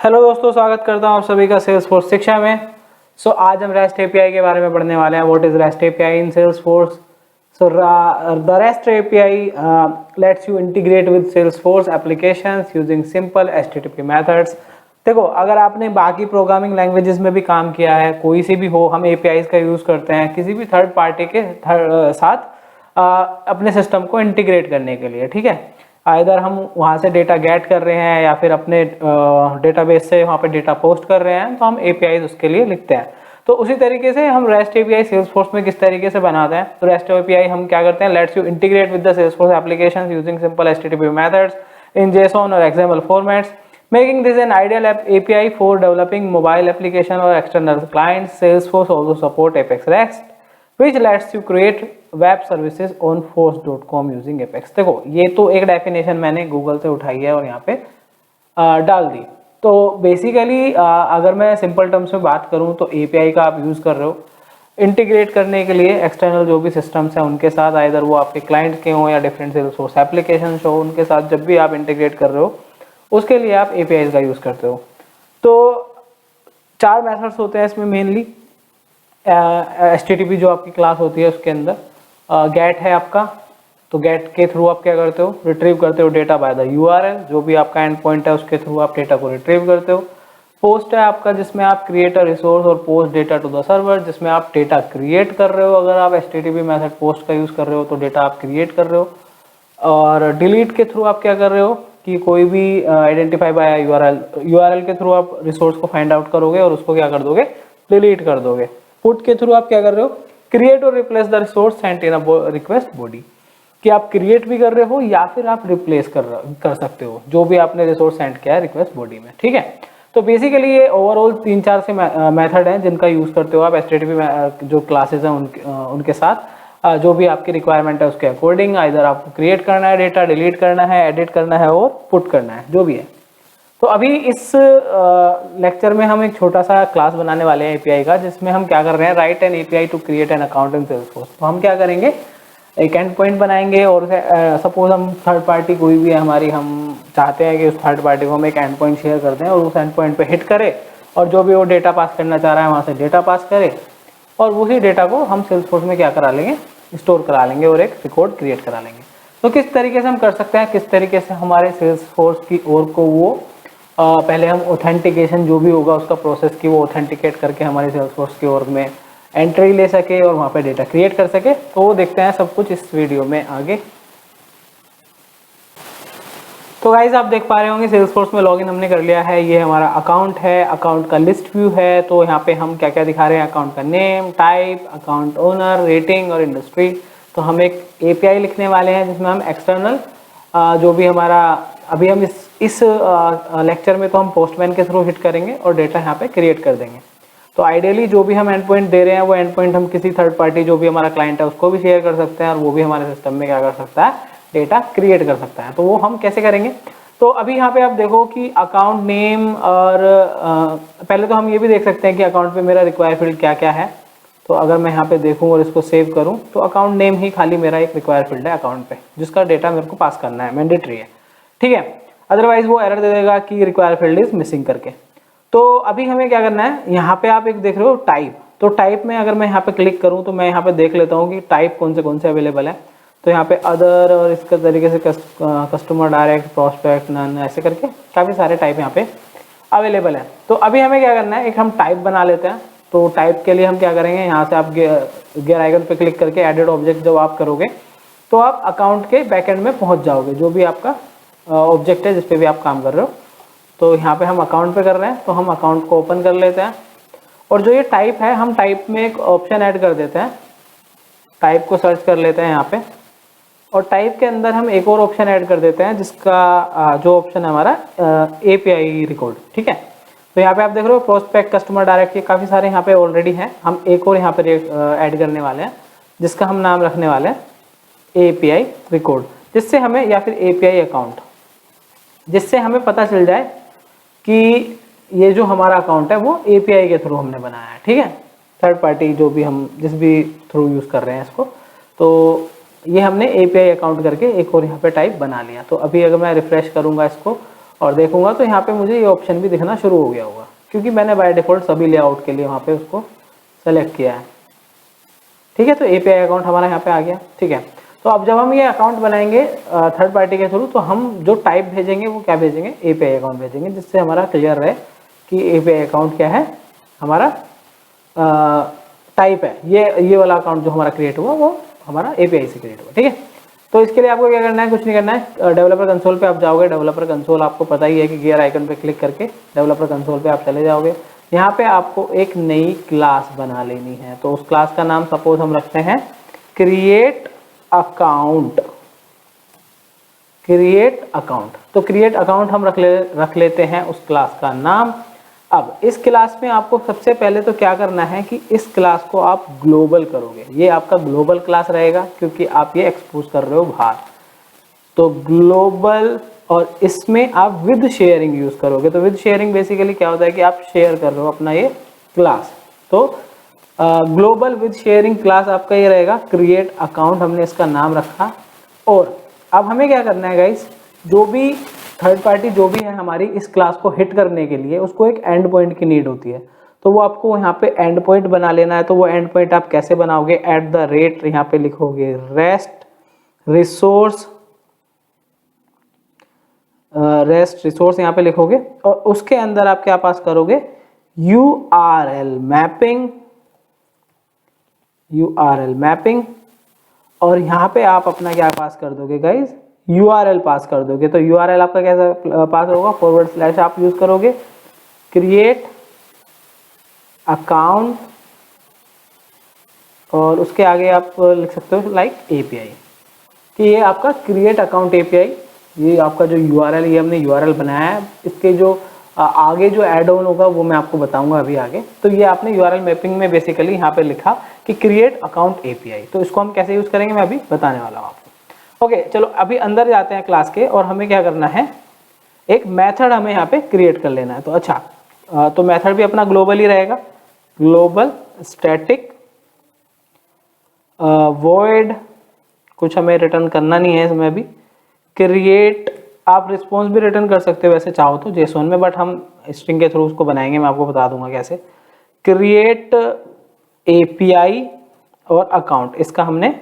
Hello दोस्तों, स्वागत करता हूँ आप सभी का सेल्सफोर्स शिक्षा में। आज हम रेस्ट एपीआई के बारे में पढ़ने वाले हैं। What is rest API in Salesforce? The rest API let's you integrate with Salesforce applications using simple HTTP methods. देखो, अगर आपने बाकी प्रोग्रामिंग लैंग्वेजेस में भी काम किया है, कोई सी भी हो, हम एपीआईज का यूज़ करते हैं किसी भी थर्ड पार्टी के साथ अपने सिस्टम को इंटीग्रेट करने के लिए। ठीक है, आइदर हम वहाँ से डेटा गेट कर रहे हैं या फिर अपने डेटाबेस से वहाँ पे डेटा पोस्ट कर रहे हैं, तो हम एपीआईज उसके लिए लिखते हैं। तो उसी तरीके से हम रेस्ट एपीआई सेल्सफोर्स में किस तरीके से बनाते हैं। तो रेस्ट एपीआई हम क्या करते हैं, let's you integrate with the Salesforce applications using simple HTTP methods in JSON और XML formats, making this an ideal API for developing mobile application or external clients. Salesforce also support Apex REST, which lets you create web services on force.com using Apex। देखो, ये तो एक definition मैंने Google से उठाई है और यहाँ पे डाल दी। तो बेसिकली अगर मैं सिंपल टर्म्स में बात करूँ तो API का आप यूज़ कर रहे हो इंटीग्रेट करने के लिए एक्सटर्नल जो भी सिस्टम्स हैं उनके साथ, आइदर वो आपके क्लाइंट के हों या डिफरेंट सेल्सफोर्स एप्लीकेशन हो, उनके साथ जब भी आप इंटीग्रेट कर रहे हो उसके लिए आप APIs का यूज़ करते हो। तो 4 मेथड्स होते हैं इसमें मेनली। HTTP जो आपकी क्लास होती है उसके अंदर गेट है आपका, तो गेट के थ्रू आप क्या करते हो, रिट्रीव करते हो डेटा बाय द URL, जो भी आपका एंड पॉइंट है उसके थ्रू आप डेटा को रिट्रीव करते हो। पोस्ट है आपका, जिसमें आप क्रिएट अ रिसोर्स और post data to the server, जिसमें आप डेटा क्रिएट कर रहे हो। अगर आप HTTP मेथड पोस्ट का यूज़ कर रहे हो तो डेटा आप क्रिएट कर रहे हो। और डिलीट के थ्रू आप क्या कर रहे हो कि कोई भी आइडेंटिफाई बाय यूआरएल के थ्रू आप रिसोर्स को फाइंड आउट करोगे और उसको क्या कर दोगे, डिलीट कर दोगे। पुट के थ्रू आप क्या कर रहे हो, क्रिएट और replace the resource sent in a request body, कि आप क्रिएट भी कर रहे हो या फिर आप रिप्लेस कर सकते हो जो भी आपने रिसोर्स सेंड किया है रिक्वेस्ट बॉडी में। ठीक है, तो बेसिकली ये ओवरऑल 3-4 से मेथड हैं जिनका यूज़ करते हो आप HTTP जो क्लासेस हैं उनके साथ, जो भी आपकी रिक्वायरमेंट है उसके अकॉर्डिंग। इधर आपको क्रिएट करना है डेटा, डिलीट करना है, एडिट करना है और पुट करना है, जो भी है। तो अभी इस लेक्चर में हम एक छोटा सा क्लास बनाने वाले हैं API का, जिसमें हम क्या कर रहे हैं, write an API to create an account in Salesforce. तो हम क्या करेंगे, एक एंड पॉइंट बनाएंगे और सपोज हम थर्ड पार्टी कोई भी है हमारी, हम चाहते हैं कि उस थर्ड पार्टी को हम एक एंड पॉइंट शेयर कर दें और उस एंड पॉइंट पे हिट करें और जो भी वो डेटा पास करना चाह रहा है वहाँ से डेटा पास करे और उसी डेटा को हम सेल्सफोर्स में क्या करा लेंगे, स्टोर करा लेंगे और एक रिकॉर्ड क्रिएट करा लेंगे। तो किस तरीके से हम कर सकते हैं, किस तरीके से हमारे सेल्सफोर्स की ओर को वो पहले हम ऑथेंटिकेशन जो भी होगा उसका प्रोसेस की वो ऑथेंटिकेट करके हमारे सेल्सफोर्स की ओर में एंट्री ले सके और वहाँ पे डेटा क्रिएट कर सके। तो वो देखते हैं सब कुछ इस वीडियो में आगे। तो गाइज आप देख पा रहे होंगे सेल्सफोर्स में लॉगिन हमने कर लिया है। ये हमारा अकाउंट है, अकाउंट का लिस्ट व्यू है। तो यहाँ पे हम क्या क्या दिखा रहे हैं, अकाउंट का name, type, account owner, rating और इंडस्ट्री। तो हम एक API लिखने वाले हैं जिसमें हम एक्सटर्नल जो भी हमारा, अभी हम इस लेक्चर में तो हम पोस्टमैन के थ्रू हिट करेंगे और डेटा यहाँ पे क्रिएट कर देंगे। तो आइडियली जो भी हम एंड पॉइंट दे रहे हैं वो एंड पॉइंट हम किसी थर्ड पार्टी जो भी हमारा क्लाइंट है उसको भी शेयर कर सकते हैं और वो भी हमारे सिस्टम में क्या कर सकता है, डेटा क्रिएट कर सकता है। तो वो हम कैसे करेंगे, तो अभी यहाँ पे आप देखो कि अकाउंट नेम और पहले तो हम ये भी देख सकते हैं कि अकाउंट पे मेरा रिक्वायर फील्ड क्या क्या है। तो अगर मैं यहाँ पे देखूँ और इसको सेव करूँ तो अकाउंट नेम ही खाली मेरा एक रिक्वायर फील्ड है अकाउंट पे, जिसका डेटा मेरे को पास करना है, मैंडेटरी है। ठीक है, अदरवाइज वो एरर दे देगा कि रिक्वायर फील्ड इज मिसिंग करके। तो अभी हमें क्या करना है, यहाँ पे आप एक देख रहे हो टाइप। तो टाइप में अगर मैं यहाँ पे क्लिक करूँ तो मैं यहाँ पे देख लेता हूँ कि टाइप कौन से अवेलेबल है। तो यहाँ पे अदर और इसके तरीके से कस्टमर डायरेक्ट, प्रोस्पेक्ट, नन, ऐसे करके काफ़ी सारे टाइप यहाँ पे अवेलेबल है। तो अभी हमें क्या करना है, एक हम टाइप बना लेते हैं। तो टाइप के लिए हम क्या करेंगे, यहाँ से आप गियर आइकन पे क्लिक करके एडिट ऑब्जेक्ट जब आप करोगे तो आप अकाउंट के बैकएंड में पहुँच जाओगे, जो भी आपका ऑब्जेक्ट है जिस पे भी आप काम कर रहे हो। तो यहाँ पे हम अकाउंट पे कर रहे हैं तो हम अकाउंट को ओपन कर लेते हैं और जो ये टाइप है, हम टाइप में एक ऑप्शन ऐड कर देते हैं। टाइप को सर्च कर लेते हैं यहाँ पे और टाइप के अंदर हम एक और ऑप्शन ऐड कर देते हैं जिसका जो ऑप्शन है हमारा API रिकॉर्ड। ठीक है, तो यहाँ पे आप देख रहे हो प्रोस्पेक्ट, कस्टमर डायरेक्ट, ये काफ़ी सारे यहाँ पे ऑलरेडी हैं। हम एक और यहाँ पे ऐड करने वाले हैं जिसका हम नाम रखने वाले हैं API रिकॉर्ड, जिससे हमें, या फिर API अकाउंट, जिससे हमें पता चल जाए कि ये जो हमारा अकाउंट है वो API के थ्रू हमने बनाया है। ठीक है, थर्ड पार्टी जो भी हम जिस भी थ्रू यूज़ कर रहे हैं इसको, तो ये हमने API अकाउंट करके एक और यहाँ पे टाइप बना लिया। तो अभी अगर मैं रिफ्रेश करूँगा इसको और देखूंगा तो यहाँ पे मुझे ये ऑप्शन भी दिखना शुरू हो गया होगा, क्योंकि मैंने बाय डिफ़ॉल्ट सभी लेआउट के लिए वहाँ पे उसको सेलेक्ट किया है। ठीक है, तो API अकाउंट हमारा यहाँ पे आ गया। ठीक है, तो अब जब हम ये अकाउंट बनाएंगे थर्ड पार्टी के थ्रू, तो हम जो टाइप भेजेंगे वो क्या भेजेंगे, API अकाउंट भेजेंगे, जिससे हमारा क्लियर रहे कि API अकाउंट क्या है, हमारा टाइप है। ये वाला अकाउंट जो हमारा क्रिएट हुआ वो हमारा API से क्रिएट हुआ। ठीक है, तो इसके लिए आपको क्या करना है, कुछ नहीं करना है। डेवलपर कंसोल पे आप जाओगे। डेवलपर कंसोल आपको पता ही है कि गियर आइकन पे क्लिक करके डेवलपर कंसोल पे आप चले जाओगे। यहाँ पे आपको एक नई क्लास बना लेनी है। तो उस क्लास का नाम सपोज हम रखते हैं क्रिएट अकाउंट। क्रिएट अकाउंट, तो क्रिएट अकाउंट हम रख लेते हैं उस क्लास का नाम। अब इस क्लास में आपको सबसे पहले तो क्या करना है कि इस क्लास को आप ग्लोबल करोगे। ये आपका ग्लोबल क्लास रहेगा क्योंकि आप ये एक्सपोज कर रहे हो बाहर। तो ग्लोबल, और इसमें आप विद शेयरिंग यूज करोगे। तो विद शेयरिंग बेसिकली क्या होता है कि आप शेयर कर रहे हो अपना ये क्लास। तो ग्लोबल विद शेयरिंग क्लास आपका ये रहेगा क्रिएट अकाउंट, हमने इसका नाम रखा। और अब हमें क्या करना है गाइस, जो भी थर्ड पार्टी जो भी है हमारी इस क्लास को हिट करने के लिए उसको एक एंड पॉइंट की नीड होती है। तो वो आपको यहाँ पे एंड पॉइंट बना लेना है। तो वो एंड पॉइंट आप कैसे बनाओगे, एट द रेट यहाँ पे लिखोगे रेस्ट रिसोर्स यहाँ पे लिखोगे, और उसके अंदर आप क्या पास करोगे, URL मैपिंग, और यहाँ पे आप अपना क्या पास कर दोगे गाइज, URL पास कर दोगे। तो URL आपका कैसा पास होगा, / आप यूज करोगे, क्रिएट अकाउंट, और उसके आगे आप लिख सकते हो लाइक API, कि ये आपका क्रिएट अकाउंट API। ये आपका जो URL, ये हमने URL बनाया है। इसके जो आगे जो ऐड ऑन होगा वो मैं आपको बताऊंगा अभी आगे। तो ये आपने URL मैपिंग में बेसिकली यहाँ पे लिखा कि क्रिएट अकाउंट API। तो इसको हम कैसे यूज करेंगे मैं अभी बताने वाला हूँ आपको। ओके, चलो अभी अंदर जाते हैं क्लास के, और हमें क्या करना है, एक मेथड हमें यहाँ पे क्रिएट कर लेना है। तो अच्छा, तो मेथड भी अपना ग्लोबल ही रहेगा, ग्लोबल स्टैटिक वॉइड, कुछ हमें रिटर्न करना नहीं है इसमें अभी। क्रिएट, आप रिस्पॉन्स भी रिटर्न कर सकते हो वैसे चाहो तो JSON में, बट हम स्ट्रिंग के थ्रू उसको बनाएंगे, मैं आपको बता दूंगा कैसे। क्रिएट API और अकाउंट, इसका हमने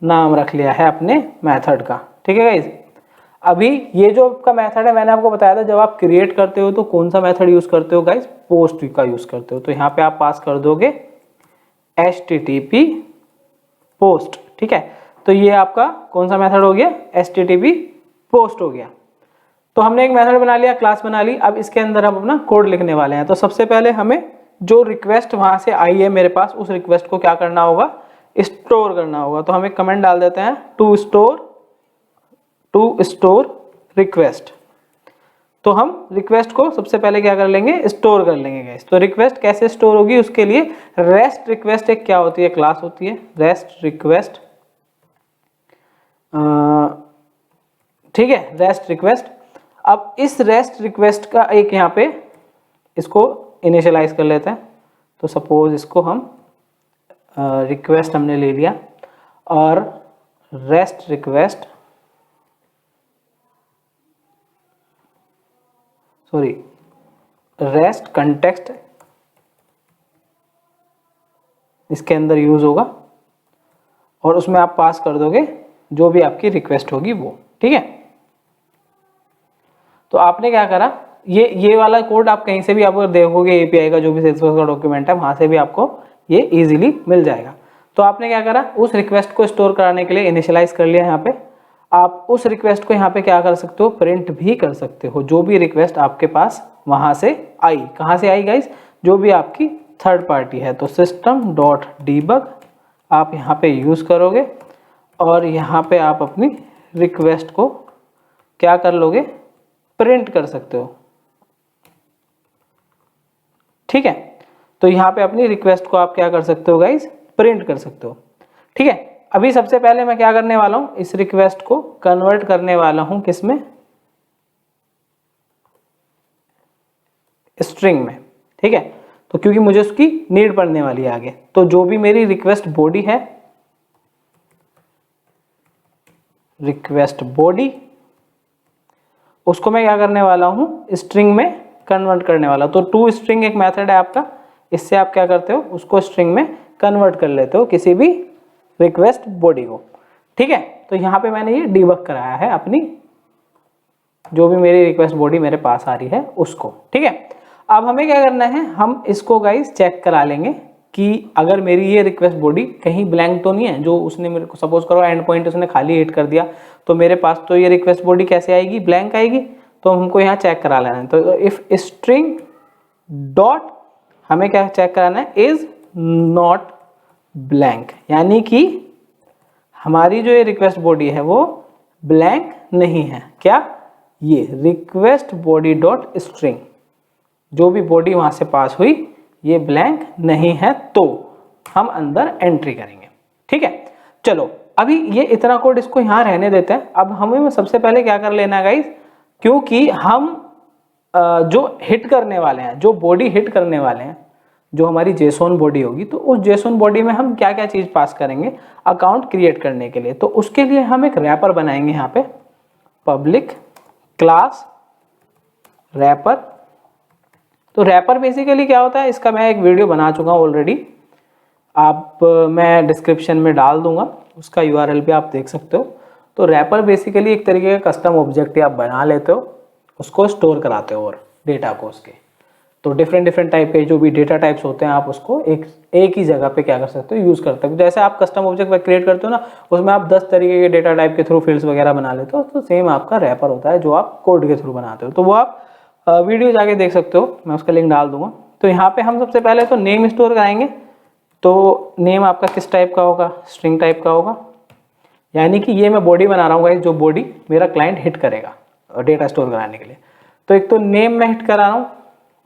नाम रख लिया है अपने मेथड का। ठीक है गाइज, अभी ये जो आपका मेथड है मैंने आपको बताया था, जब आप क्रिएट करते हो तो कौन सा मेथड यूज करते हो गाइज, पोस्ट का यूज करते हो। तो यहाँ पे आप पास कर दोगे HTTP पोस्ट। ठीक है, तो ये आपका कौन सा मेथड हो गया, HTTP पोस्ट हो गया। तो हमने एक मेथड बना लिया, क्लास बना ली। अब इसके अंदर हम अपना कोड लिखने वाले हैं। तो सबसे पहले हमें जो रिक्वेस्ट वहां से आई है मेरे पास, उस रिक्वेस्ट को क्या करना होगा, स्टोर करना होगा। तो हम एक कमेंट डाल देते हैं, टू स्टोर रिक्वेस्ट। तो हम रिक्वेस्ट को सबसे पहले क्या कर लेंगे, स्टोर कर लेंगे गाइस। तो रिक्वेस्ट कैसे स्टोर होगी, उसके लिए रेस्ट रिक्वेस्ट एक क्या होती है, क्लास होती है रेस्ट रिक्वेस्ट। ठीक है, रेस्ट रिक्वेस्ट। अब इस रेस्ट रिक्वेस्ट का एक यहाँ पे इसको इनिशियलाइज कर लेते हैं। तो सपोज इसको हम रिक्वेस्ट हमने ले लिया, और rest request, sorry rest context इसके अंदर यूज होगा, और उसमें आप पास कर दोगे जो भी आपकी रिक्वेस्ट होगी वो। ठीक है, तो आपने क्या करा, ये वाला कोड आप कहीं से भी आपको देखोगे, API का जो भी सेल्सफोर्स का डॉक्यूमेंट है वहां से भी आपको ये इजीली मिल जाएगा। तो आपने क्या करा, उस रिक्वेस्ट को स्टोर कराने के लिए इनिशियलाइज कर लिया। यहाँ पे आप उस रिक्वेस्ट को यहाँ पे क्या कर सकते हो, प्रिंट भी कर सकते हो। जो भी रिक्वेस्ट आपके पास वहां से आई, कहाँ से आई गाइस, जो भी आपकी थर्ड पार्टी है। तो system.debug आप यहाँ पे यूज करोगे, और यहाँ पे आप अपनी रिक्वेस्ट को क्या कर लोगे, प्रिंट कर सकते हो। ठीक है, तो यहाँ पे अपनी रिक्वेस्ट को आप क्या कर सकते हो गाइस, प्रिंट कर सकते हो। ठीक है, अभी सबसे पहले मैं क्या करने वाला हूं, इस रिक्वेस्ट को कन्वर्ट करने वाला हूं किसमें, स्ट्रिंग में। ठीक है, तो क्योंकि मुझे उसकी नीड पड़ने वाली है आगे। तो जो भी मेरी रिक्वेस्ट बॉडी है, रिक्वेस्ट बॉडी, उसको मैं क्या करने वाला हूँ, स्ट्रिंग में कन्वर्ट करने वाला। तो टू स्ट्रिंग एक मेथड है आपका, इससे आप क्या करते हो, उसको स्ट्रिंग में कन्वर्ट कर लेते हो किसी भी रिक्वेस्ट बॉडी को। ठीक है, तो यहाँ पे मैंने ये डिबग कराया है अपनी जो भी मेरी रिक्वेस्ट बॉडी मेरे पास आ रही है उसको। ठीक है, अब हमें क्या करना है, हम इसको गाइस चेक करा लेंगे कि अगर मेरी ये रिक्वेस्ट बॉडी कहीं ब्लैंक तो नहीं है, जो उसने मेरे को सपोज करो एंड पॉइंट उसने खाली हिट कर दिया, तो मेरे पास तो ये रिक्वेस्ट बॉडी कैसे आएगी, ब्लैंक आएगी। तो हमको यहाँ चेक करा लेना है। तो इफ स्ट्रिंग डॉट हमें क्या चेक कराना है, इज नॉट ब्लैंक, यानी कि हमारी जो ये रिक्वेस्ट बॉडी है वो ब्लैंक नहीं है। क्या, ये रिक्वेस्ट बॉडी डॉट स्ट्रिंग, जो भी बॉडी वहां से पास हुई ये ब्लैंक नहीं है, तो हम अंदर एंट्री करेंगे। ठीक है, चलो अभी ये इतना कोड इसको यहाँ रहने देते हैं। अब हमें सबसे पहले क्या कर लेना है गाइस, क्योंकि हम जो हिट करने वाले हैं, जो बॉडी हिट करने वाले हैं, जो हमारी जेसोन बॉडी होगी, तो उस जेसोन बॉडी में हम क्या क्या चीज पास करेंगे अकाउंट क्रिएट करने के लिए। तो उसके लिए हम एक रैपर बनाएंगे यहाँ पे, पब्लिक क्लास रैपर। तो रैपर बेसिकली क्या होता है, इसका मैं एक वीडियो बना चुका हूँ ऑलरेडी, मैं डिस्क्रिप्शन में डाल दूंगा, उसका यूआरएल भी आप देख सकते हो। तो रैपर बेसिकली एक तरीके का कस्टम ऑब्जेक्ट आप बना लेते हो, उसको स्टोर कराते हो और डेटा को उसके। तो डिफरेंट टाइप के जो भी डेटा टाइप्स होते हैं आप उसको एक ही जगह पे क्या कर सकते हो, यूज़ करते हो। जैसे आप कस्टम ऑब्जेक्ट क्रिएट करते हो ना, उसमें आप 10 तरीके के डेटा टाइप के थ्रू फील्ड्स वगैरह बना लेते हो, तो सेम आपका रैपर होता है जो आप कोड के थ्रू बनाते हो। तो वो आप वीडियो जाके देख सकते हो, मैं उसका लिंक डाल दूंगा। तो यहाँ पे हम सबसे पहले तो नेम स्टोर कराएंगे। तो नेम आपका किस टाइप का होगा, स्ट्रिंग टाइप का होगा, यानी कि ये मैं बॉडी बना रहा हूँ गाइस, जो बॉडी मेरा क्लाइंट हिट करेगा डेटा स्टोर कराने के लिए। तो एक तो नेम में हिट करा रहा हूँ,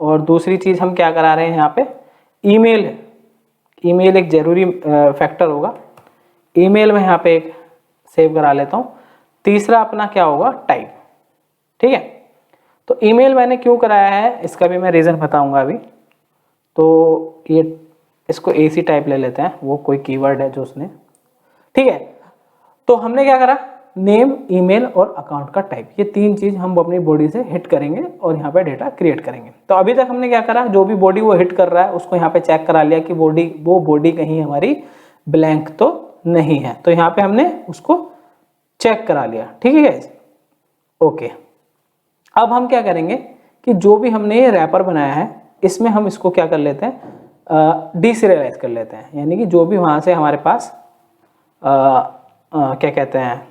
और दूसरी चीज़ हम क्या करा रहे हैं यहाँ पे, ईमेल है। ईमेल एक जरूरी फैक्टर होगा, ईमेल में यहाँ पे एक सेव करा लेता हूँ। तीसरा अपना क्या होगा, टाइप। ठीक है, तो ईमेल मैंने क्यों कराया है इसका भी मैं रीज़न बताऊंगा अभी। तो ये इसको एसी टाइप ले लेते हैं, वो कोई कीवर्ड है जो उसने। ठीक है, तो हमने क्या करा, नेम, ईमेल और अकाउंट का टाइप, ये तीन चीज हम अपनी बॉडी से हिट करेंगे और यहाँ पे डेटा क्रिएट करेंगे। तो अभी तक हमने क्या करा, जो भी बॉडी वो हिट कर रहा है उसको यहाँ पे चेक करा लिया कि वो बॉडी कहीं हमारी ब्लैंक तो नहीं है। तो यहाँ पे हमने उसको चेक करा लिया। ठीक है गाइस, ओके। अब हम क्या करेंगे कि जो भी हमने ये रैपर बनाया है इसमें हम इसको क्या कर लेते हैं, डीसीरियलाइज कर लेते हैं। यानी कि जो भी वहाँ से हमारे पास क्या कहते हैं,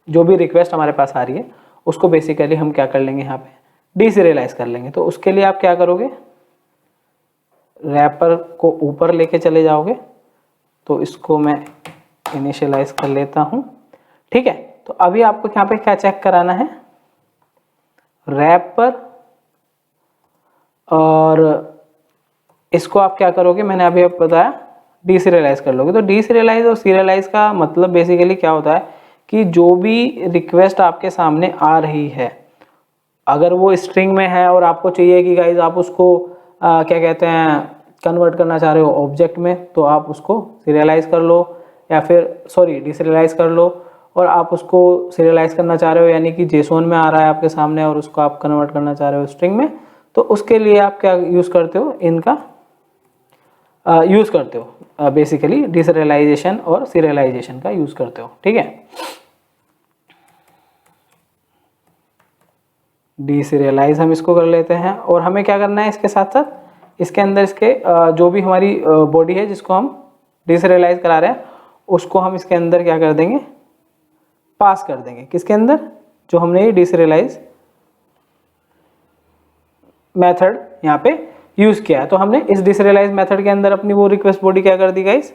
जो भी रिक्वेस्ट हमारे पास आ रही है उसको बेसिकली हम क्या कर लेंगे, यहाँ पे डीसीरियलाइज कर लेंगे। तो उसके लिए आप क्या करोगे, रैपर को ऊपर लेके चले जाओगे। तो इसको मैं इनिशियलाइज कर लेता हूँ। ठीक है, तो अभी आपको यहाँ पे क्या चेक कराना है, रैपर, और इसको आप क्या करोगे, मैंने अभी आपको बताया डीसीरियलाइज कर लोगे। तो डीसीरियलाइज और सीरियलाइज का मतलब बेसिकली क्या होता है कि जो भी रिक्वेस्ट आपके सामने आ रही है, अगर वो स्ट्रिंग में है और आपको चाहिए कि गाइज आप उसको क्या कहते हैं कन्वर्ट करना चाह रहे हो ऑब्जेक्ट में, तो आप उसको सीरियलाइज कर लो, या फिर सॉरी डीसीरियलाइज कर लो। और आप उसको सीरियलाइज करना चाह रहे हो यानी कि जेसोन में आ रहा है आपके सामने और उसको आप कन्वर्ट करना चाह रहे हो स्ट्रिंग में, तो उसके लिए आप क्या यूज़ करते हो, इनका यूज़ करते हो, बेसिकली डीसीरियलाइजेशन और सीरियलाइजेशन का यूज़ करते हो। ठीक है, डीसीरियलाइज हम इसको कर लेते हैं। और हमें क्या करना है इसके साथ साथ, इसके अंदर इसके जो भी हमारी बॉडी है जिसको हम डीसीरियलाइज करा रहे हैं उसको हम इसके अंदर क्या कर देंगे, पास कर देंगे। किसके अंदर, जो हमने ये डीसीरियलाइज मेथड यहाँ पे यूज किया है। तो हमने इस डीसीरियलाइज मेथड के अंदर अपनी वो रिक्वेस्ट बॉडी क्या कर दी गाइस,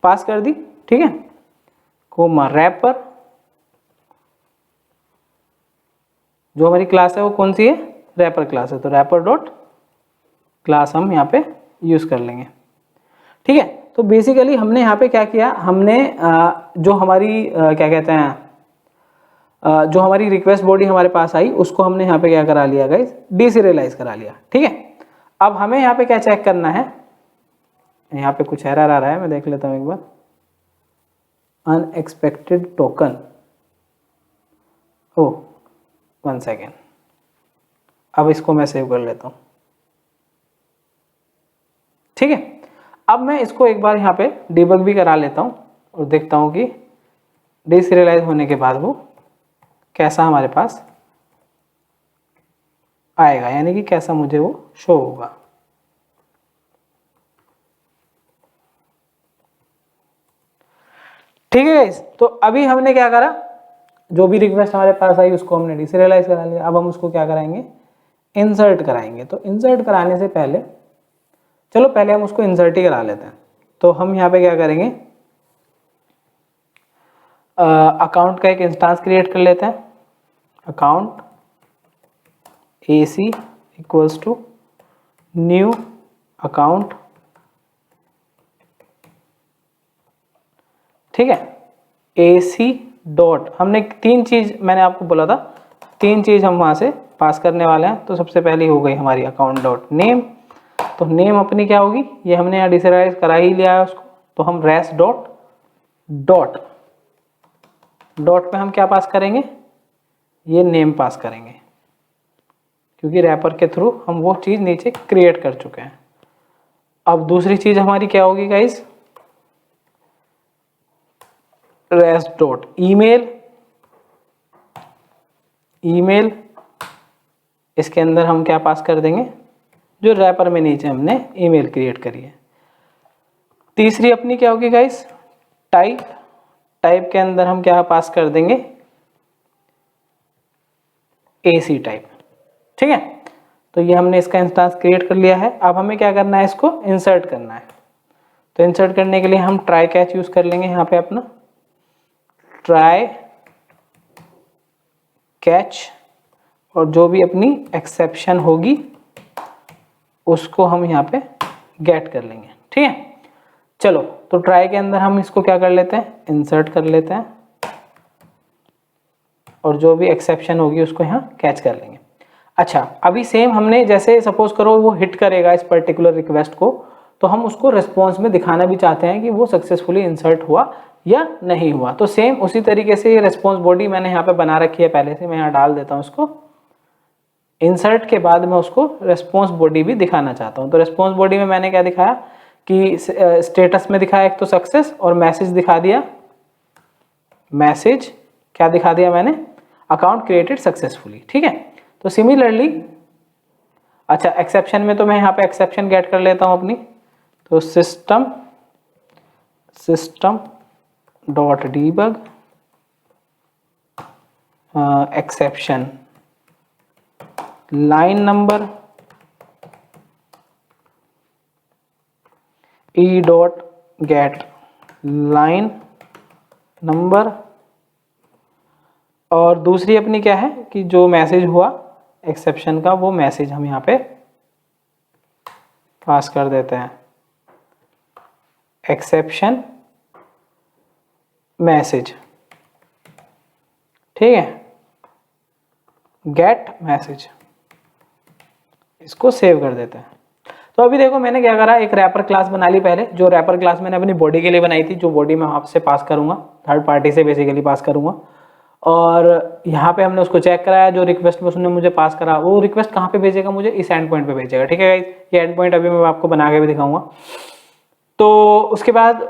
पास कर दी। ठीक है, कोमा रैपर, जो हमारी क्लास है वो कौन सी है, रैपर क्लास है, तो रैपर डॉट क्लास हम यहाँ पे यूज कर लेंगे। ठीक है, तो बेसिकली हमने यहाँ पे क्या किया, हमने जो हमारी क्या कहते हैं जो हमारी रिक्वेस्ट बॉडी हमारे पास आई उसको हमने यहाँ पे क्या करा लिया गाइस, डीसीरियलाइज करा लिया। ठीक है, अब हमें यहाँ पे क्या चेक करना है, यहाँ पे कुछ एरर आ रहा है, मैं देख लेता हूँ एक बार। अनएक्सपेक्टेड टोकन, ओ 1 सेकेंड, अब इसको मैं सेव कर लेता हूँ। ठीक है, अब मैं इसको एक बार यहाँ पे डिबग भी करा लेता हूँ और देखता हूँ कि डीसीरियलाइज होने के बाद वो कैसा हमारे पास आएगा, यानी कि कैसा मुझे वो शो होगा। ठीक है गाइस, तो अभी हमने क्या करा, जो भी रिक्वेस्ट हमारे पास आई उसको हमने डीसीरियलाइज करा लिया। अब हम उसको क्या कराएंगे, इंसर्ट कराएंगे। तो इंसर्ट कराने से पहले चलो पहले हम उसको इंसर्ट ही करा लेते हैं। तो हम यहाँ पे क्या करेंगे, अकाउंट का एक इंस्टेंस क्रिएट कर लेते हैं। Account AC equals to new account. ठीक है, AC डॉट, हमने 3 चीज मैंने आपको बोला था, 3 चीज हम वहां से पास करने वाले हैं। तो सबसे पहली हो गई हमारी अकाउंट डॉट नेम। तो नेम अपनी क्या होगी, ये हमने यहाँ डिसीरियलाइज करा ही लिया है उसको, तो हम रेस डॉट डॉट डॉट पे हम क्या पास करेंगे, ये नेम पास करेंगे, क्योंकि रैपर के थ्रू हम वो चीज नीचे क्रिएट कर चुके हैं। अब दूसरी चीज हमारी क्या होगी guys, res dot email. Email, इसके अंदर हम क्या पास कर देंगे, जो रैपर में नीचे हमने ईमेल क्रिएट करी है। तीसरी अपनी क्या होगी गाइस, टाइप। टाइप के अंदर हम क्या पास कर देंगे, AC टाइप। ठीक है, तो ये हमने इसका इंस्टेंस क्रिएट कर लिया है। अब हमें क्या करना है, इसको इंसर्ट करना है। तो इंसर्ट करने के लिए हम ट्राई कैच यूज कर लेंगे। यहाँ पे अपना ट्राई कैच, और जो भी अपनी एक्सेप्शन होगी उसको हम यहाँ पे गेट कर लेंगे। ठीक है, चलो तो ट्राई के अंदर हम इसको क्या कर लेते हैं, इंसर्ट कर लेते हैं, और जो भी एक्सेप्शन होगी उसको यहाँ कैच कर लेंगे। अच्छा, अभी सेम हमने, जैसे सपोज करो वो हिट करेगा इस पर्टिकुलर रिक्वेस्ट को, तो हम उसको रिस्पॉन्स में दिखाना भी चाहते हैं कि वो सक्सेसफुली इंसर्ट हुआ या नहीं हुआ। तो सेम उसी तरीके से ये रिस्पॉन्स बॉडी मैंने यहाँ पे बना रखी है पहले से, मैं यहाँ डाल देता हूँ उसको। इंसर्ट के बाद मैं उसको रिस्पॉन्स बॉडी भी दिखाना चाहता हूँ। तो रिस्पॉन्स बॉडी में मैंने क्या दिखाया कि स्टेटस में दिखाया एक तो सक्सेस, और मैसेज दिखा दिया, मैसेज क्या दिखा दिया मैंने, अकाउंट क्रिएटेड सक्सेसफुली। ठीक है, तो सिमिलरली, अच्छा एक्सेप्शन में तो मैं यहाँ पे एक्सेप्शन गेट कर लेता हूँ अपनी। तो system dot debug exception line number E dot gate line number, और दूसरी अपनी क्या है कि जो मैसेज हुआ एक्सेप्शन का, वो मैसेज हम यहाँ पे पास कर देते हैं, एक्सेप्शन मैसेज। ठीक है, गेट मैसेज, इसको सेव कर देते हैं। तो अभी देखो मैंने क्या करा, एक रैपर क्लास बना ली पहले। जो रैपर क्लास मैंने अपनी बॉडी के लिए बनाई थी, जो बॉडी मैं आपसे पास करूंगा, थर्ड पार्टी से बेसिकली पास करूंगा। और यहाँ पे हमने उसको चेक कराया, जो रिक्वेस्ट में उसने मुझे पास करा, वो रिक्वेस्ट कहाँ पे भेजेगा, मुझे इस एंड पॉइंट पे भेजेगा। ठीक है गाइस, ये एंड पॉइंट अभी मैं आपको बना के भी दिखाऊंगा। तो उसके बाद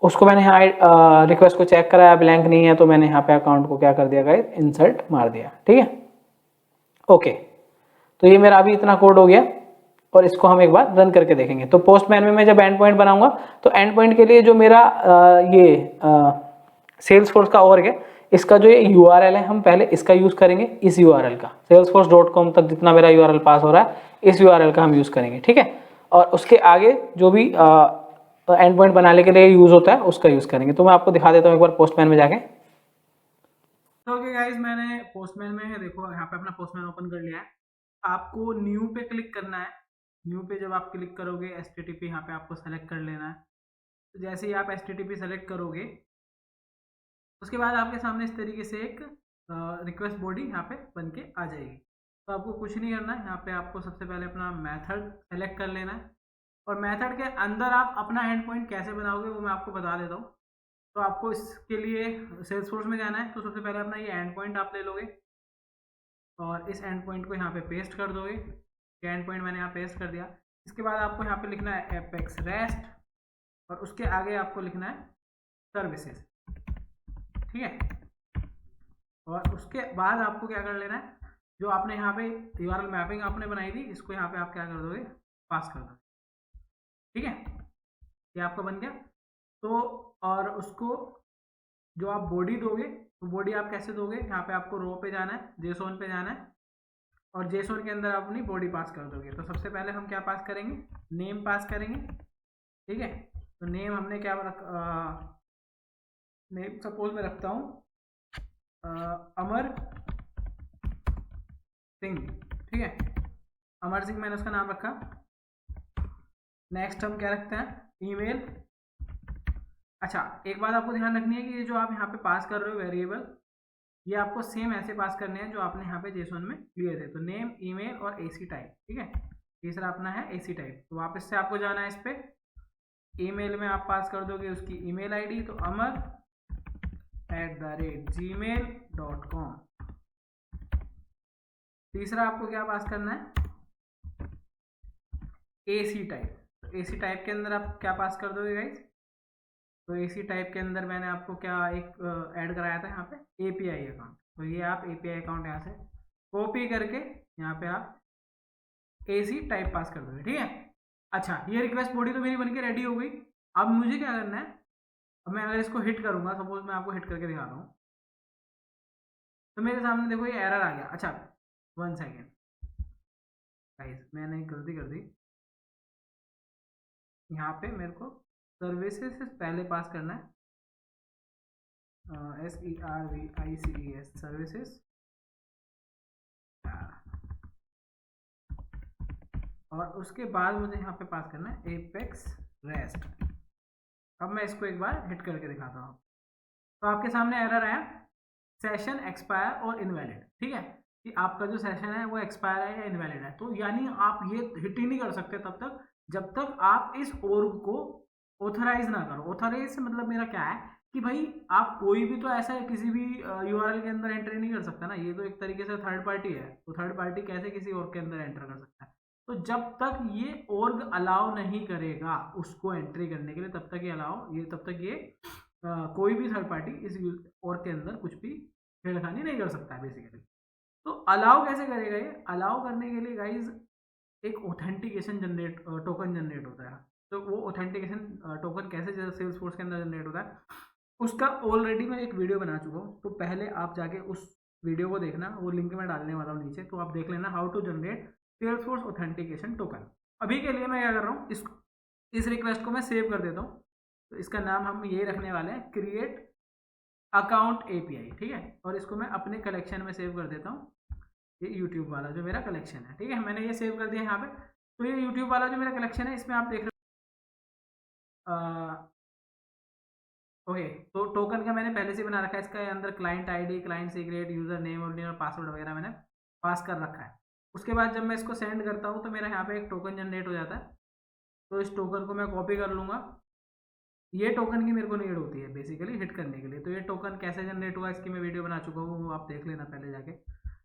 उसको मैंने यहाँ रिक्वेस्ट को चेक कराया, ब्लैंक नहीं है, तो मैंने यहाँ पे अकाउंट को क्या कर दिया गाइस, इंसर्ट मार दिया। ठीक है, ओके, तो ये मेरा अभी इतना कोड हो गया, और इसको हम एक बार रन करके देखेंगे। तो पोस्टमैन में मैं जब एंड पॉइंट बनाऊंगा, तो एंड पॉइंट के लिए जो मेरा सेल्सफोर्स का org है, इसका जो ये URL है, हम पहले इसका यूज करेंगे, इस URL का, salesforce.com तक जितना मेरा URL पास हो रहा है, इस URL का हम यूज करेंगे। ठीक है, और उसके आगे जो भी एंड पॉइंट बनाने के लिए यूज होता है उसका यूज करेंगे। तो मैं आपको दिखा देता हूँ एक बार पोस्टमैन में जाके। तो ओके गाइस, मैंने पोस्टमैन में देखो यहाँ पे अपना पोस्टमैन ओपन कर लिया है। आपको न्यू पे क्लिक करना है। न्यू पे जब आप क्लिक करोगे, HTTP यहाँ पे आपको सेलेक्ट कर लेना है। तो जैसे ही आप HTTP सेलेक्ट करोगे, उसके बाद आपके सामने इस तरीके से एक रिक्वेस्ट बॉडी यहाँ पे बन के आ जाएगी। तो आपको कुछ नहीं करना है, यहाँ पे आपको सबसे पहले अपना मेथड सेलेक्ट कर लेना है, और मेथड के अंदर आप अपना एंड पॉइंट कैसे बनाओगे वो मैं आपको बता देता हूँ। तो आपको इसके लिए सेल्सफोर्स में जाना है। तो सबसे पहले अपना ये एंड पॉइंट आप ले लोगे, और इस एंड पॉइंट को यहाँ पे पेस्ट कर दोगे। एंड पॉइंट मैंने यहाँ पेस्ट कर दिया। इसके बाद आपको यहाँ पे लिखना है एपेक्स रेस्ट और उसके आगे आपको लिखना है सर्विसेज, ठीक है। और उसके बाद आपको क्या कर लेना है, जो आपने यहाँ पे यूआरएल मैपिंग आपने बनाई थी, इसको यहाँ पे आप क्या कर दोगे, पास कर दोगे, ठीक है। ये आपका बन गया। तो और उसको जो आप बॉडी दोगे, तो बॉडी आप कैसे दोगे, यहाँ पे आपको रो पे जाना है, जेसोन पे जाना है और जेसोन के अंदर आप अपनी बॉडी पास कर दोगे। तो सबसे पहले हम क्या पास करेंगे, नेम पास करेंगे, ठीक है। तो नेम हमने क्या नेम सपोज मैं रखता हूँ अमर सिंह, ठीक है। अमर सिंह मैंने उसका नाम रखा। नेक्स्ट हम क्या रखते हैं, ईमेल। अच्छा, एक बात आपको ध्यान रखनी है कि ये जो आप यहाँ पे पास कर रहे हो वेरिएबल, ये आपको सेम ऐसे पास करने हैं जो आपने यहाँ पे जेसोन में लिए थे। तो नेम, ईमेल और एसी टाइप, ठीक है। तीसरा अपना है एसी टाइप। तो वापस से आपको जाना है इस पे, ईमेल में आप पास कर दोगे उसकी ईमेल आईडी, तो amar@gmail.com। तीसरा आपको क्या पास करना है, एसी टाइप। तो एसी टाइप के अंदर आप क्या पास कर दोगे गाइज, तो एसी टाइप के अंदर मैंने आपको क्या एक ऐड कराया था यहाँ पे, एपीआई अकाउंट। तो ये आप एपीआई अकाउंट यहाँ से कॉपी करके यहाँ पे आप एसी टाइप पास कर दोगे, ठीक है। अच्छा, ये रिक्वेस्ट बॉडी तो मेरी बनके रेडी हो गई। अब मुझे क्या करना है, अब मैं अगर इसको हिट करूंगा, सपोज मैं आपको हिट करके दिखाता हूँ, तो मेरे सामने देखो ये एरर आ गया। अच्छा 1 सेकेंड गाइस, मैंने एक गलती कर दी। यहाँ पे मेरे को सर्विसेज से पहले पास करना है SERVICES सर्विसेज, और उसके बाद मुझे यहाँ पे पास करना है एपेक्स रेस्ट। अब मैं इसको एक बार हिट करके दिखाता हूँ। तो आपके सामने एरर आया, सेशन एक्सपायर और इनवैलिड, ठीक है, कि आपका जो सेशन है वो एक्सपायर है या इनवैलिड है। तो यानी आप ये हिट ही नहीं कर सकते तब तक जब तक आप इस org को ऑथराइज ना करो। ऑथराइज से मतलब मेरा क्या है कि भाई आप कोई भी तो ऐसा है किसी भी यूआरएल के अंदर एंट्री नहीं कर सकता ना, ये तो एक तरीके से थर्ड पार्टी है। तो थर्ड पार्टी कैसे किसी और के अंदर एंटर कर सकता है। तो जब तक ये org अलाउ नहीं करेगा उसको एंट्री करने के लिए, तब तक ये कोई भी थर्ड पार्टी इस org के अंदर कुछ भी छेड़खानी नहीं कर सकता है बेसिकली। तो अलाउ कैसे करेगा ये, अलाउ करने के लिए गाइज एक ऑथेंटिकेशन टोकन जनरेट होता है। तो वो ऑथेंटिकेशन टोकन कैसे सेल्सफोर्स के अंदर जनरेट होता है, उसका ऑलरेडी मैं एक वीडियो बना चुका हूँ। तो पहले आप जाके उस वीडियो को देखना, वो लिंक मैं डालने वाला हूँ नीचे, तो आप देख लेना how to generate Salesforce authentication token. अभी के लिए मैं क्या कर रहा हूँ, इस रिक्वेस्ट को मैं सेव कर देता हूँ। तो इसका नाम हम ये रखने वाले हैं, क्रिएट अकाउंट एपीआई, ठीक है। और इसको मैं अपने कलेक्शन में सेव कर देता हूँ, ये यूट्यूब वाला जो मेरा कलेक्शन है, ठीक है। मैंने ये सेव कर दिया यहाँ पे। तो ये यूट्यूब वाला जो मेरा कलेक्शन है, इसमें आप देख रहे हो ओके। तो टोकन का मैंने पहले से बना रखा है, इसका अंदर client ID, client secret, user name और पासवर्ड वगैरह मैंने पास कर रखा है। उसके बाद जब मैं इसको सेंड करता हूँ तो मेरा यहाँ पे एक टोकन जनरेट हो जाता है। तो इस टोकन को मैं कॉपी कर लूँगा। ये टोकन की मेरे को नीड होती है बेसिकली हिट करने के लिए। तो ये टोकन कैसे जनरेट हुआ इसकी मैं वीडियो बना चुका हूँ, वो आप देख लेना पहले जाके।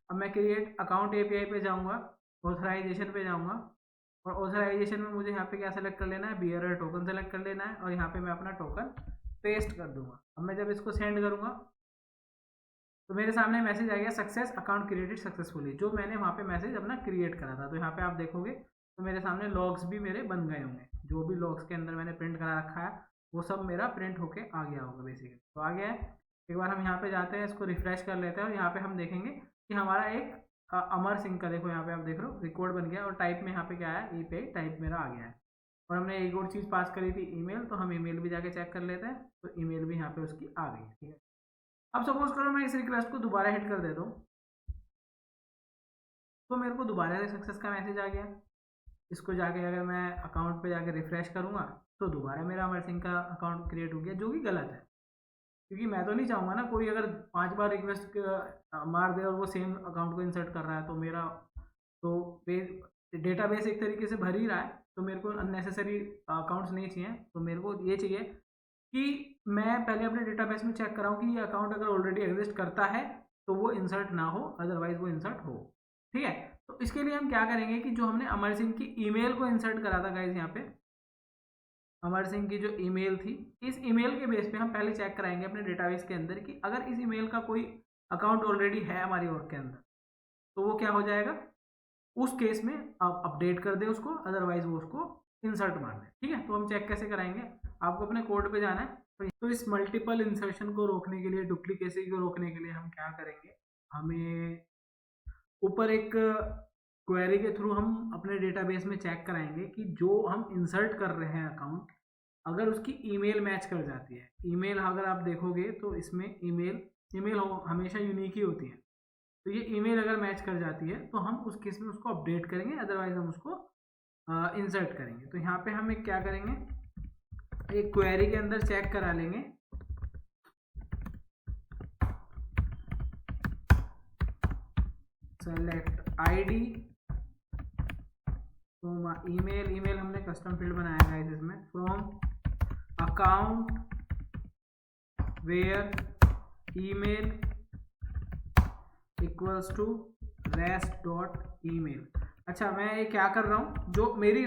अब मैं क्रिएट अकाउंट एपीआई पे जाऊँगा, ऑथराइजेशन पे जाऊँगा, और ऑथराइजेशन में मुझे यहाँ पे क्या सेलेक्ट कर लेना है, बियरर टोकन सेलेक्ट कर लेना है, और यहाँ पे मैं अपना टोकन पेस्ट कर दूंगा। अब मैं जब इसको सेंड करूँगा तो मेरे सामने मैसेज आ गया, सक्सेस अकाउंट क्रिएटेड सक्सेसफुली, जो मैंने वहाँ पे मैसेज अपना क्रिएट करा था। तो यहाँ पे आप देखोगे तो मेरे सामने लॉग्स भी मेरे बन गए होंगे, जो भी लॉग्स के अंदर मैंने प्रिंट करा रखा है वो सब मेरा प्रिंट होके आ गया होगा बेसिकली। तो आ गया है। एक बार हम यहाँ पे जाते हैं, इसको रिफ्रेश कर लेते हैं, और यहाँ पे हम देखेंगे कि हमारा एक अमर सिंह का, देखो यहाँ पे आप देख रहे हो रिकॉर्ड बन गया, और टाइप में यहाँ पे क्या है, ईपीआई टाइप मेरा आ गया है। और हमने एक और चीज़ पास करी थी, ईमेल, तो हम ईमेल भी जाके चेक कर लेते हैं। तो ईमेल भी यहाँ पे उसकी आ गई, ठीक है। अब सपोज करो मैं इस रिक्वेस्ट को दोबारा हिट कर देता हूँ, तो मेरे को दोबारा से सक्सेस का मैसेज आ गया। इसको जाके अगर मैं अकाउंट पे जाके रिफ्रेश करूँगा तो दोबारा मेरा अमर सिंह का अकाउंट क्रिएट हो गया, जो कि गलत है। क्योंकि मैं तो नहीं चाहूँगा ना कोई अगर 5 बार रिक्वेस्ट मार दे और वो सेम अकाउंट को इंसर्ट कर रहा है, तो मेरा तो डेटाबेस एक तरीके से भर ही रहा है। तो मेरे को अननेसेसरी अकाउंट्स नहीं चाहिए। तो मेरे को ये चाहिए कि मैं पहले अपने डेटाबेस में चेक कराऊँ कि ये अकाउंट अगर ऑलरेडी एग्जिस्ट करता है तो वो इंसर्ट ना हो, अदरवाइज वो इंसर्ट हो। ठीक है, तो इसके लिए हम क्या करेंगे कि जो हमने अमर सिंह की ईमेल को इंसर्ट करा था गाइज, यहाँ पे अमर सिंह की जो ईमेल थी, इस ईमेल के बेस पे हम पहले चेक कराएंगे अपने डेटाबेस के अंदर कि अगर इस ईमेल का कोई अकाउंट ऑलरेडी है हमारी वर्क के अंदर, तो वो क्या हो जाएगा, उस केस में आप अपडेट कर दे उसको, अदरवाइज वो उसको इंसर्ट मार दे। ठीक है, तो हम चेक कैसे कराएंगे, आपको अपने कोड पे जाना है। तो इस मल्टीपल इंसर्शन को रोकने के लिए, डुप्लीकेसी को रोकने के लिए हम क्या करेंगे, हमें ऊपर एक क्वेरी के थ्रू हम अपने डेटाबेस में चेक कराएंगे कि जो हम इंसर्ट कर रहे हैं अकाउंट, अगर उसकी ईमेल मैच कर जाती है। ईमेल अगर आप देखोगे तो इसमें ईमेल हमेशा यूनिक ही होती है, तो ये ईमेल अगर मैच कर जाती है तो हम उस केस में उसको अपडेट करेंगे, अदरवाइज हम उसको इंसर्ट करेंगे। तो यहाँ पे हम एक क्या करेंगे, एक क्वेरी के अंदर चेक करा लेंगे सेलेक्ट आईडी ईमेल, ईमेल हमने कस्टम फील्ड बनाया है इसमें, from account where email equals to rest dot email. अच्छा, मैं ये क्या कर रहा हूँ, जो मेरी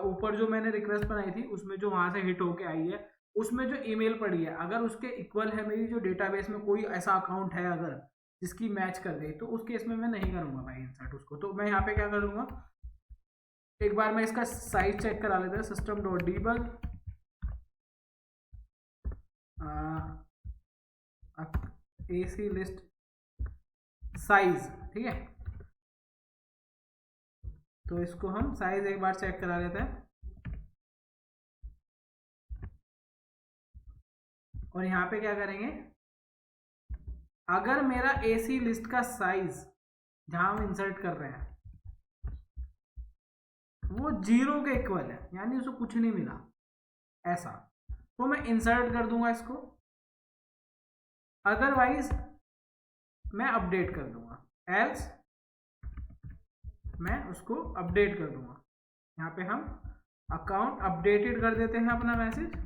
ऊपर जो मैंने रिक्वेस्ट बनाई थी उसमें जो वहां से हिट होके आई है, उसमें जो ईमेल पड़ी है अगर उसके इक्वल है मेरी जो डेटाबेस में कोई ऐसा अकाउंट है अगर जिसकी मैच कर गई, तो उस केस में मैं नहीं करूंगा भाई इंसर्ट उसको। तो मैं यहाँ पे क्या करूंगा, एक बार मैं इसका साइज चेक करा लेता हूँ, system dot debug AC list size. ठीक है, तो इसको हम साइज एक बार चेक करा लेते हैं, और यहाँ पे क्या करेंगे, अगर मेरा एसी लिस्ट का साइज जहां हम इंसर्ट कर रहे हैं वो 0 के इक्वल है, यानी उसको कुछ नहीं मिला ऐसा, तो मैं इंसर्ट कर दूंगा इसको, अदरवाइज मैं अपडेट कर दूंगा, एल्स मैं उसको अपडेट कर दूंगा। यहाँ पे हम अकाउंट अपडेटेड कर देते हैं अपना मैसेज।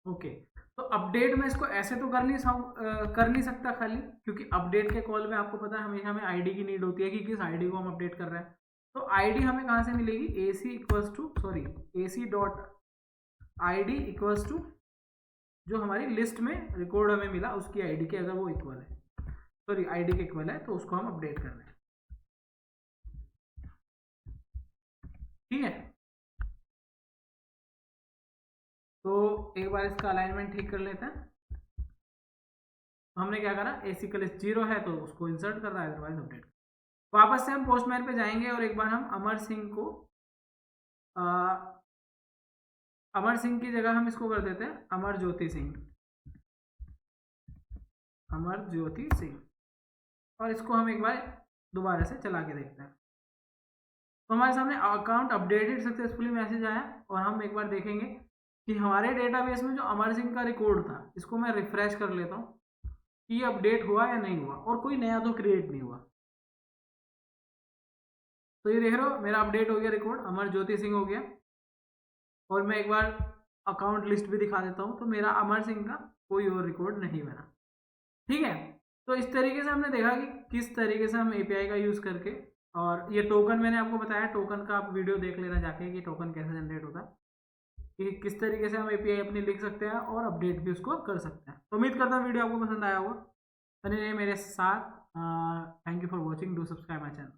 ओके, तो अपडेट में इसको ऐसे तो कर नहीं सकता खाली, क्योंकि अपडेट के कॉल में आपको पता है हमेशा हमें आईडी की नीड होती है कि किस आईडी को हम अपडेट कर रहे हैं। तो आईडी हमें कहाँ से मिलेगी, AC dot ID equals to जो हमारी लिस्ट में रिकॉर्ड हमें मिला उसकी आईडी के अगर वो इक्वल है, सॉरी आईडी के इक्वल है, तो उसको हम अपडेट कर रहे हैं। ठीक है, तो एक बार इसका अलाइनमेंट ठीक कर लेते हैं। तो हमने क्या करा, एसी का लिस्ट 0 है तो उसको इंसर्ट कर रहा है, अदरवाइज अपडेट। वापस से हम पोस्टमैन पे जाएंगे और एक बार हम अमर सिंह को अमर सिंह की जगह हम इसको कर देते हैं अमर ज्योति सिंह, और इसको हम एक बार दोबारा से चला के देखते हैं। तो हमारे सामने अकाउंट अपडेटेड सक्सेसफुली मैसेज आया, और हम एक बार देखेंगे कि हमारे डेटाबेस में जो अमर सिंह का रिकॉर्ड था, इसको मैं रिफ्रेश कर लेता हूँ कि ये अपडेट हुआ या नहीं हुआ, और कोई नया तो क्रिएट नहीं हुआ। तो ये देख रहे हो मेरा अपडेट हो गया, रिकॉर्ड अमर ज्योति सिंह हो गया, और मैं एक बार अकाउंट लिस्ट भी दिखा देता हूँ, तो मेरा अमर सिंह का कोई और रिकॉर्ड नहीं बना। ठीक है, तो इस तरीके से हमने देखा कि किस तरीके से हम एपीआई का यूज़ करके, और ये टोकन मैंने आपको बताया, टोकन का आप वीडियो देख लेना जाके कि टोकन कैसे जनरेट होता है, कि किस तरीके से हम एपीआई अपनी लिख सकते हैं और अपडेट भी उसको कर सकते हैं। तो उम्मीद करता हूँ वीडियो आपको पसंद आया होगा, बने रहिए मेरे साथ। Thank you for watching, do subscribe my channel.